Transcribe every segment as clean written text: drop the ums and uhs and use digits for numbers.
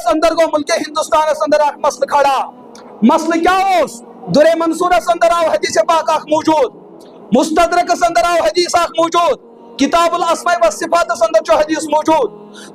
अंदर गो मुल्क हिंदुस्तान अंदर अख मसल खड़ा। मसल क्या उस दुरे मंसूर अंदर आओ हदीस पाक अख मौजूद, मुस्तदरक अंदर आओ हदीस अख मौजूद, किताबुल अस्मा व सिफात अंदर जो हदीस मौजूद।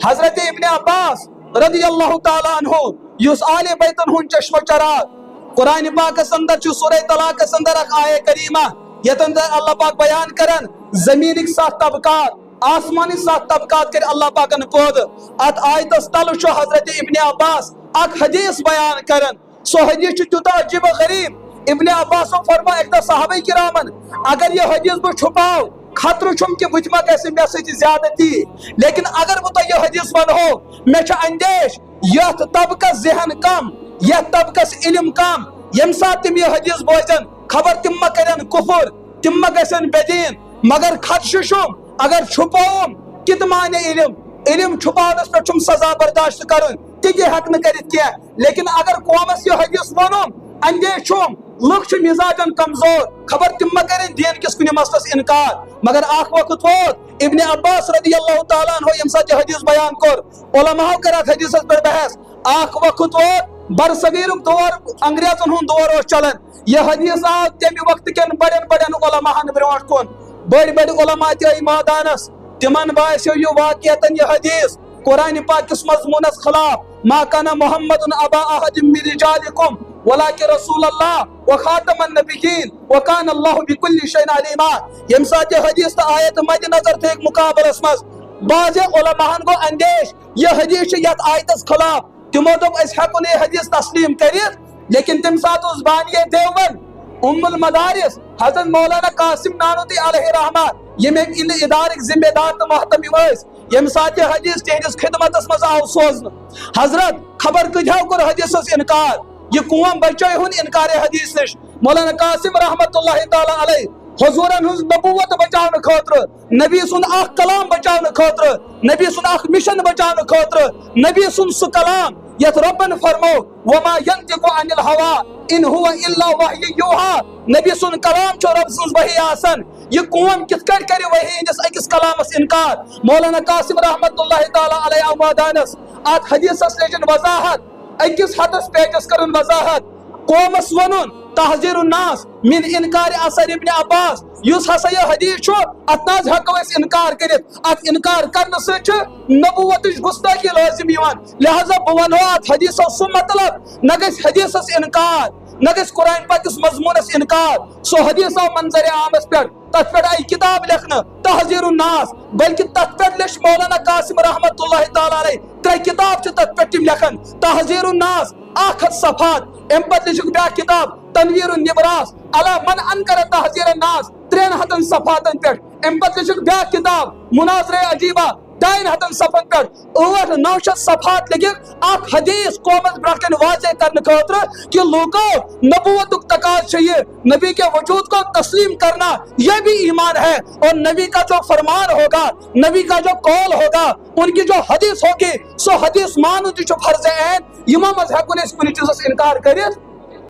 हजरत इब्ने अब्बास रदी अल्लाह ताला अन्हु युस आले बैतन हुन चश्म चराग, कुरान पाक अंदर जो सूरह तलाक अंदर अख आये करीमा यत अंदर अल्लाह पाक बयान करन जमीनिक 7 तबकात, आसमानी 7 तबकात कर अल्लाह पाकन पोद। अत आयतस तल छो हजरत इब्ने अब्बास अख हदीस बयान करन। सो हदीस जुदा अजीब गरीब। इब्ने अब्बास फरमा एक सहाबे किरामन अगर ये हदीस बो छुपाओ खतरो छुम कि बुझ मा कैसे मे सती ज्यादती, लेकिन अगर बो ये हदीस वनो मे छ अंदेश यथ तबकस जहन कम, यथ तबकस इल्म कम, यम साथ तिम ये हदीस बोजन खबर तिम मा करन कुफर, तिम मा गसन बेदीन। मगर खदशुम अगर छुपाओम कित माने इल्म, इल्म छुपानस पे छुम सजा बर्दाश्त करन तिगे हक न करित क्या। लेकिन अगर कौमस ये हदीस वनोम अंदेश छुम लुक छ मिजाजन कमजोर, खबर तिम मा करन दीन किस कुनि मसलस इनकार। मगर आख वक्त वोत इब्ने अब्बास रदी अल्लाह ताला अन्हु यम साथ हदीस बयान कर उलमा करत हदीस पर बहस। आख वक्त वोत बरसगीरुक दौर अंग्रेजन हुन दौर ओस चलन। यह हदीस आ तमि वक्त केन बड़न बड़न उलमाहन ब्रोट कुन, बड़ बड़ उलमा ते मैदानस, तिमन बास्यो ये वाक़ियतन ये हदीस कुरान पाक किस मजमूनस खिलाफ। मा काना मुहम्मदुन अबा अहद मिन रिजालिकुम वलाकि रसूलुल्लाह व खातमन नबिय्यीन व कान अल्लाहु बिकुल्लि शैइन अलीमा। यम साथ ये हदीस त आयत मद्देनजर थे मुकाबलस मज बाज़े उलमाहन गो अंदेश ये हदीस यत आयतस खिलाफ। तिमो दोप अस हेकुन ये हदीस तस्लीम करित, लेकिन तम साथ उस बानिये देवबंद उम्मुल मदारिस हजरत मौलाना कासिम नानूती अलैहि रहमत ये में इन इदारिक जिम्मेदार तो महतमी वस यम साथ ये हदीस तेहदिस खिदमतस मज आव सोजन। हजरत खबर कजाव कर हदीसस इनकार, ये कौम बचाए हुन इनकार हदीस निश। मौलाना कासिम रहमतुल्लाहि ताला अलैहि हुजूरन हुज नबुवत बचावन खतर, नबी सुन आख कलाम बचावन खतर, नबी सुन आख मिशन बचावन खतर, नबी सुन सु कलाम यत रब्बन फरमो वमा यंतिकु अनिल हवा इन हुवा इल्ला वही युहा। नबी सुन कलाम छो रब सुन वही आसन। ये कौम किस कर करे वही जिस अकिस कलामस इनकार। मौलाना कासिम रहमतुल्लाहि ताला अलैहि अवदानस आत हदीसस लेजन वजाहत अकिस हदस पेचस करन वजाहत कौमस वनुन तहजीरुन नास मिन इनकार असर इब्ने अब्बास युस हसा ये हदीस छो अतनाज हक वस इनकार करित। अत इनकार करन से छ नबुवतिश गुस्ताखी लाजिम यवन। लिहाजा बवनो अत हदीसस सु मतलब न गस हदीसस इनकार, न गस कुरान पाक किस मजमूनस इनकार। सो हदीस मंजर आमस पे तथ पे आई किताब लिखन तहजीरुन नास, बल्कि तथ पे लिख मौलाना कासिम रहमतुल्लाहि ताला अलैहि 3 किताब छ तथ पे तिम लिखन तहजीरुन नास 1 सफात, एम पत लिख ब्या किताब तनवीरुन निबरास अला मन अनकर तहजीरुन नास 3 सफातन पे, एम पत लिख ब्या किताब मुनाजरे अजीबा 2 सफन पे 8-9 सफात लगे अख हदीस कौमस ब्रकन वाजे करने खतर कि लोगों नबूवतुक तकाज चाहिए, नबी के वजूद को तस्लीम करना यह भी ईमान है। और नबी का जो फरमान होगा, नबी का जो कौल होगा, उनकी जो हदीस होगी सो हदीस मानु जो फर्ज ऐन इमाम मजहब को इस चीज़ से इनकार करे